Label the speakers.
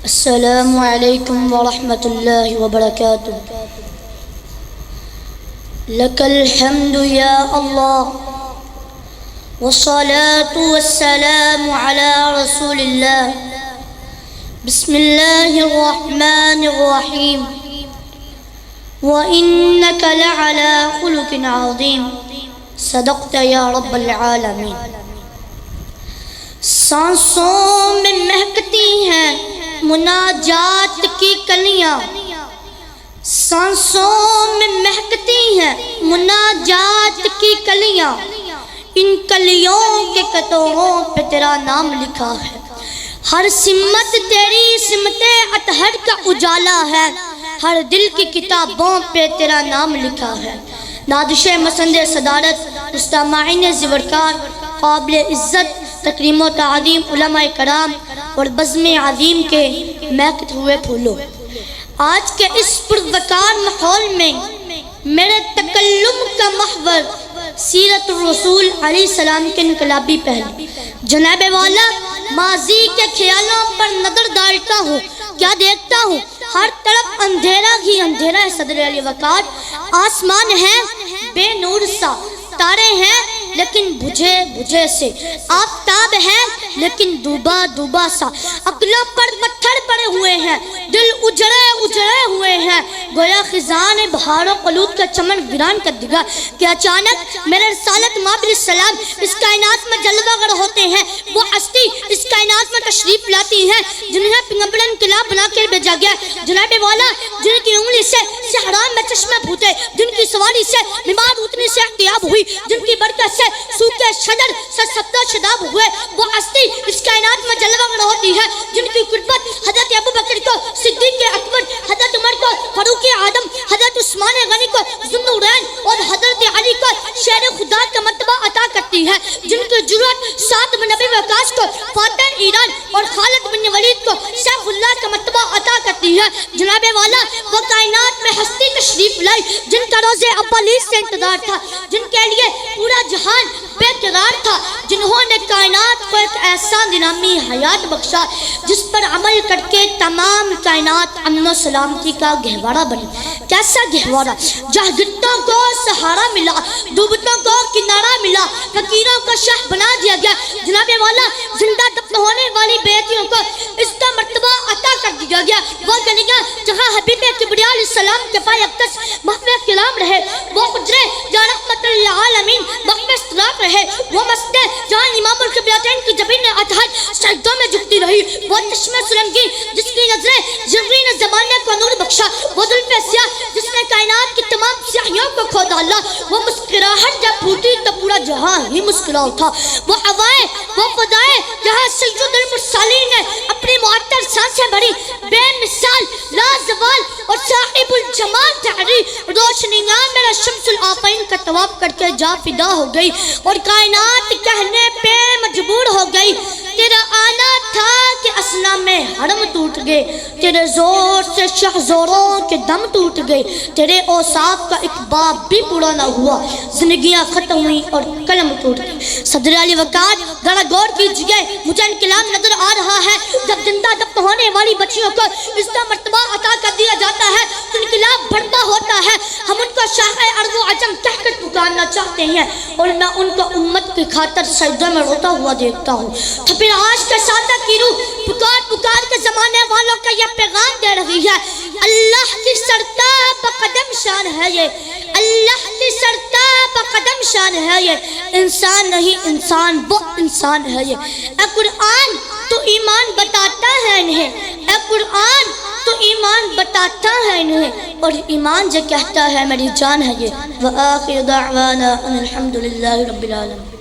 Speaker 1: السلام علیکم ورحمۃ اللہ وبرکاتہ۔ لک الحمد یا اللہ والصلاة والسلام علی رسول اللہ۔ بسم اللہ الرحمن الرحیم۔ وإنک لعلی خلق عظیم۔ صدقت یا رب العالمین۔ سانسوں میں مہکتی ہیں مناجات کی کلیاں، سانسوں میں مہکتی ہیں مناجات کی کلیاں، ان کلیوں کے کتوروں پہ تیرا نام لکھا ہے۔ ہر سمت تیری سمت اطہر کا اجالا ہے، ہر دل کی کتابوں پہ تیرا نام لکھا ہے۔ نادش مسند صدارت استاد معین زیورکار، قابل عزت تکریم و تعظیم علماء کرام اور بزم عظیم کے مہکتے ہوئے پھولوں، آج کے اس پروقار ماحول میں میرے تکلم کا محور سیرت الرسول علیہ السلام کے انقلابی پہلو۔ جناب والا، ماضی کے خیالوں پر نظر ڈالتا ہوں، کیا دیکھتا ہوں؟ ہر طرف اندھیرا ہی اندھیرا ہے صدر علی وقار۔ آسمان ہے بے نور سا، تارے ہیں لیکن بجھے بجھے سے، آفتاب ہے لیکن ڈوبا ڈوبا سا، عقلوں پر پتھر پڑے ہوئے ہیں، دل اجڑے اجڑے ہوئے ہیں، گویا خزان بہار و قلوب کا چمن ویران کر دیا کہ اچانک میرے رسالت مآب علیہ السلام اس کائنات میں جلوہ گر ہوتے ہیں۔ وہ ہستی اس کائنات میں تشریف لاتی ہیں جنہیں پیغمبر انقلاب بنا کر بھیجا گیا۔ جناب والا، جن کی انگلی سے صحرا میں چشمے پھوٹے، جن کی سواری سے بیمار اتنی سے احتیاب ہوئی، جن کی برکت سے سوکھے شجر سرسبزہ شداب ہوئے، وہ ہستی اس کائنات میں جلوہ گر ہوتی ہے جن کی قربت حضرت ابو بکر کو، صدیق اکبر، حضرت عمر کو، فاروق اعظم، حضرت عثمان غنی کو، ذوالنورین اور حضرت علی کو شیر خدا کا مرتبہ عطا کرتی ہے، جن کی جرأت سعد بن ابی وقاص کو، فاتح ایران اور خالد بن ولید کو سیف اللہ کا مرتبہ عطا کرتی ہے۔ جناب والا، وہ کائنات میں ہستی تشریف لائی جن کا روز اولی سے انتظار تھا، جن کے لیے پورا جہان بے قرار تھا، جنہوں نے کائنات کو ایک ایسا نظامی حیات بخشا جس پر عمل کر کے تمام کائنات امن و سلامتی کا گہوارہ بنی۔ کیسا گہوارہ؟ جہاں گرتوں کو سہارا ملا، ڈوبتوں کو کنارہ ملا، فقیروں کو شاہ بنا دیا گیا۔ جناب والا، زندہ دفن ہونے والی بیٹیوں کو اس کا مرتبہ عطا کر دیا گیا۔ وہ گلیاں جہاں حبیب کبریا علیہ السلام کے پائے اقدس محو کلام رہے، وہ حجرے جہاں رحمت للعالمین محو استراق رہے، وہ مسجد جہاں امام القبلتین کی جبین اطہر سجدوں میں جھکتی رہی، وہ چشمہ سرنگی جس کی نظریں زرین زمانے کو نور بخشا، وہ زلف سیاہ جس نے کائنات کی تمام سیاہیوں کو کھو ڈالا، وہ مسکراہٹ جب پھوٹی تو پورا جہاں ہی مسکرا اٹھا، وہ ہوائیں، وہ خدائیں جہاں سید المرسلین نے اپنی معطر سانسیں بھری، بے مثال لازوال اور صاحب الجمال تحری روشنیاں میرا شمس الآفاقین کا طواف کر کے جا فدا ہو گئی اور کائنات کہنے پہ مجبور ہو گئی، تیرا آنا تھا کہ اسنا میں حرم ٹوٹ گئے، تیرے زور سے شہزوروں کے دم ٹوٹ گئے، تیرے اوصاف کا ایک باب بھی پورا نہ ہوا، زندگیاں ختم ہوئی اور قلم ٹوٹ گئی۔ صدر علی وقار، ذرا غور کیجئے، مجھے انقلاب نظر آ رہا ہے جب زندہ دفن ہونے والی بچیوں کو اس کا مرتبہ عطا کر دیا جاتا ہے تو انقلاب بڑھتا ہوتا ہے۔ ہم ان کو شاہ ارض و عجم کہہ کر پکارنا چاہتے ہیں اور میں ان کو امت کی خاطر سجدہ میں روتا ہوا دیکھتا ہوں، تو پھر آج کے سادہ کی روح پکار پکار کے زمانے والوں کا یہ پیغام دے رہی ہے، اللہ کی سرتاب قدم شان ہے یہ، اللہ کی سرتاب قدم شان ہے یہ، انسان نہیں انسان وہ انسان ہے یہ۔ اے قرآن تو ایمان بتاتا ہے انہیں، اے قرآن تو ایمان بتاتا ہے انہیں، اور ایمان جو کہتا ہے میری جان ہے یہ۔ وآخر دعوانا ان الحمدللہ رب العالمین۔